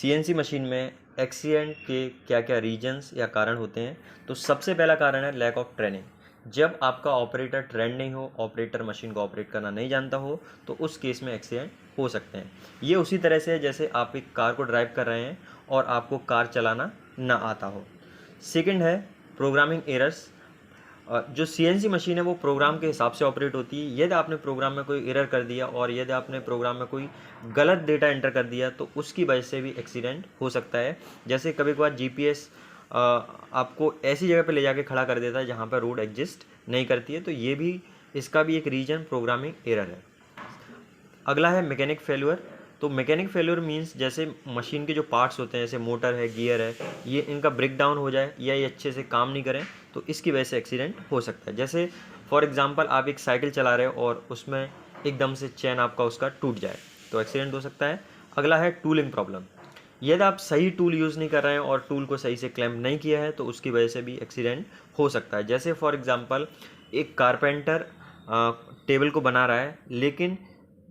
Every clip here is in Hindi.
सीएनसी मशीन में एक्सीडेंट के क्या क्या रीजंस या कारण होते हैं। तो सबसे पहला कारण है लैक ऑफ ट्रेनिंग। जब आपका ऑपरेटर ट्रेंड नहीं हो, ऑपरेटर मशीन को ऑपरेट करना नहीं जानता हो, तो उस केस में एक्सीडेंट हो सकते हैं। ये उसी तरह से है जैसे आप एक कार को ड्राइव कर रहे हैं और आपको कार चलाना ना आता हो। सेकंड है प्रोग्रामिंग एरर्स। जो सीएनसी मशीन है वो प्रोग्राम के हिसाब से ऑपरेट होती है। यदि आपने प्रोग्राम में कोई एरर कर दिया और यदि आपने प्रोग्राम में कोई गलत डेटा एंटर कर दिया तो उसकी वजह से भी एक्सीडेंट हो सकता है। जैसे कभी कभार जीपीएस आपको ऐसी जगह पे ले जाके खड़ा कर देता है जहाँ पर रोड एग्जिस्ट नहीं करती है, तो ये भी इसका भी एक रीजन प्रोग्रामिंग एरर है। अगला है मैकेनिक फेल्यूर। तो मैकेनिक फेल्यूर मींस जैसे मशीन के जो पार्ट्स होते हैं जैसे मोटर है, गियर है, ये इनका ब्रेक डाउन हो जाए या ये अच्छे से काम नहीं करें तो इसकी वजह से एक्सीडेंट हो सकता है। जैसे फॉर एग्जांपल आप एक साइकिल चला रहे हो और उसमें एकदम से चेन आपका उसका टूट जाए तो एक्सीडेंट हो सकता है। अगला है टूलिंग प्रॉब्लम। यदि आप सही टूल यूज़ नहीं कर रहे हैं और टूल को सही से क्लैम्प नहीं किया है तो उसकी वजह से भी एक्सीडेंट हो सकता है। जैसे फॉर एग्जांपल एक कारपेंटर टेबल को बना रहा है, लेकिन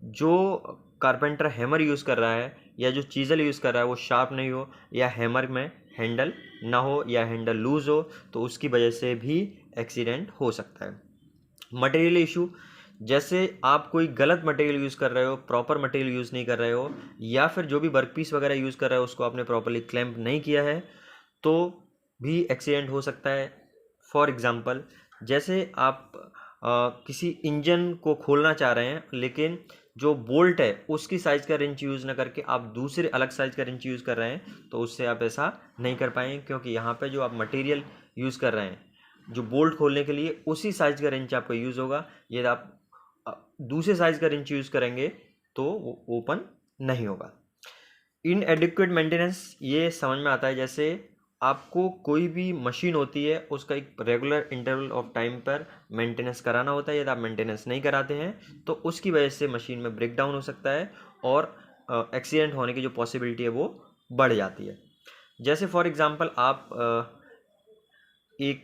जो कारपेंटर हैमर यूज़ कर रहा है या जो चीज़ल यूज़ कर रहा है वो शार्प नहीं हो या हैमर में हैंडल ना हो या हैंडल लूज़ हो तो उसकी वजह से भी एक्सीडेंट हो सकता है। मटेरियल इशू, जैसे आप कोई गलत मटेरियल यूज़ कर रहे हो, प्रॉपर मटेरियल यूज़ नहीं कर रहे हो या फिर जो भी वर्कपीस वगैरह यूज़ कर रहे हो उसको आपने प्रॉपरली क्लैंप नहीं किया है तो भी एक्सीडेंट हो सकता है। फॉर एग्ज़ाम्पल जैसे आप किसी इंजन को खोलना चाह रहे हैं लेकिन जो बोल्ट है उसकी साइज़ का रिंच यूज़ ना करके आप दूसरे अलग साइज़ का रिंच यूज़ कर रहे हैं तो उससे आप ऐसा नहीं कर पाएंगे, क्योंकि यहाँ पे जो आप मटेरियल यूज़ कर रहे हैं जो बोल्ट खोलने के लिए उसी साइज़ का रिंच आपका यूज़ होगा। यदि आप दूसरे साइज़ का रिंच यूज़ करेंगे तो वो ओपन नहीं होगा। इनएडिक्वेट मेंटेनेंस, ये समझ में आता है जैसे आपको कोई भी मशीन होती है उसका एक रेगुलर इंटरवल ऑफ टाइम पर मेंटेनेंस कराना होता है। यदि आप मेंटेनेंस नहीं कराते हैं तो उसकी वजह से मशीन में ब्रेक डाउन हो सकता है और एक्सीडेंट होने की जो पॉसिबिलिटी है वो बढ़ जाती है। जैसे फॉर एग्जांपल आप एक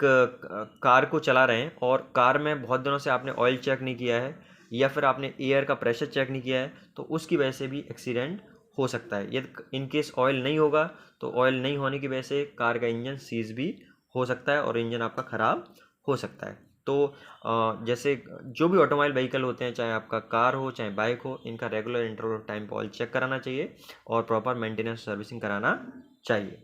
कार को चला रहे हैं और कार में बहुत दिनों से आपने ऑयल चेक नहीं किया है या फिर आपने एयर का प्रेशर चेक नहीं किया है तो उसकी वजह से भी एक्सीडेंट हो सकता है। यदि इन केस ऑयल नहीं होगा तो ऑयल नहीं होने की वजह से कार का इंजन सीज भी हो सकता है और इंजन आपका ख़राब हो सकता है। तो जैसे जो भी ऑटोमोबाइल व्हीकल होते हैं, चाहे आपका कार हो चाहे बाइक हो, इनका रेगुलर इंटरवल ऑफ टाइम पर ऑयल चेक कराना चाहिए और प्रॉपर मेंटेनेंस सर्विसिंग कराना चाहिए।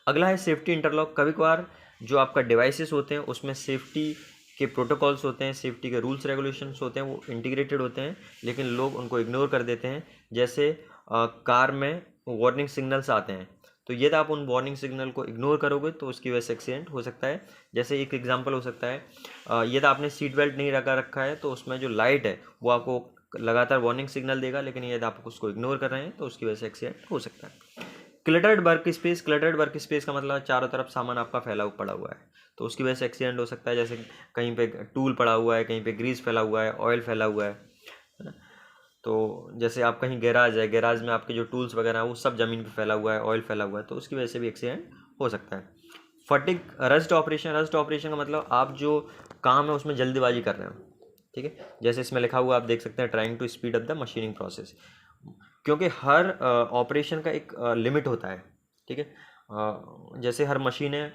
अगला है सेफ्टी इंटरलॉक। कभी कभार जो आपका डिवाइसेस होते हैं उसमें सेफ्टी के प्रोटोकॉल्स होते हैं, सेफ्टी के रूल्स रेगुलेशंस होते हैं, वो इंटीग्रेटेड होते हैं लेकिन लोग उनको इग्नोर कर देते हैं। जैसे कार में वार्निंग सिग्नल्स आते हैं तो यदि आप उन वार्निंग सिग्नल को इग्नोर करोगे तो उसकी वजह से एक्सीडेंट हो सकता है। जैसे एक एग्जांपल हो सकता है, यदि आपने सीट बेल्ट नहीं लगा रखा है तो उसमें जो लाइट है वो आपको लगातार वार्निंग सिग्नल देगा, लेकिन यदि आप उसको इग्नोर कर रहे हैं तो उसकी वजह से एक्सीडेंट हो सकता है। Cluttered work space, cluttered work space का मतलब चारों तरफ सामान आपका फैला पड़ा हुआ है तो उसकी वजह से एक्सीडेंट हो सकता है। जैसे कहीं पे टूल पड़ा हुआ है, कहीं पे ग्रीस फैला हुआ है, ऑयल फैला हुआ है ना। तो जैसे आप कहीं गैराज है, गैराज में आपके जो टूल्स वगैरह हैं वो सब ज़मीन पे फैला हुआ है, ऑयल फैला हुआ है तो उसकी वजह से भी एक्सीडेंट हो सकता है। Fatigue rust operation, rust operation का मतलब आप जो काम है उसमें जल्दीबाजी कर रहे हो, ठीक है। जैसे इसमें लिखा हुआ आप देख सकते हैं trying to speed up the machining process, क्योंकि हर ऑपरेशन का एक लिमिट होता है, ठीक है। जैसे हर मशीन है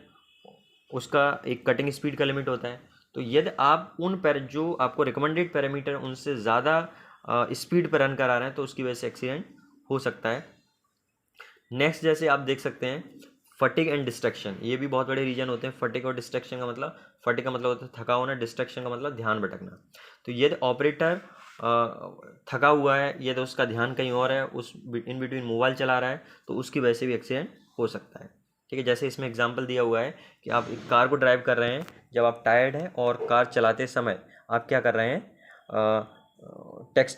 उसका एक कटिंग स्पीड का लिमिट होता है, तो यदि आप उन पर जो आपको रिकमेंडेड पैरामीटर उनसे ज़्यादा स्पीड पर रन करा रहे हैं तो उसकी वजह से एक्सीडेंट हो सकता है। नेक्स्ट जैसे आप देख सकते हैं फटिग एंड डिस्ट्रैक्शन, ये भी बहुत बड़े रीजन होते हैं। फटिग और डिस्ट्रैक्शन का मतलब, फटिग का मतलब होता है थका होना, डिस्ट्रैक्शन का मतलब ध्यान भटकना। तो यदि ऑपरेटर थका हुआ है, यदि उसका ध्यान कहीं और है, उस इन बिटवीन मोबाइल चला रहा है तो उसकी वजह से भी एक्सीडेंट हो सकता है, ठीक है। जैसे इसमें एग्जांपल दिया हुआ है कि आप एक कार को ड्राइव कर रहे हैं, जब आप टायर्ड हैं और कार चलाते समय आप क्या कर रहे हैं, टेक्स्ट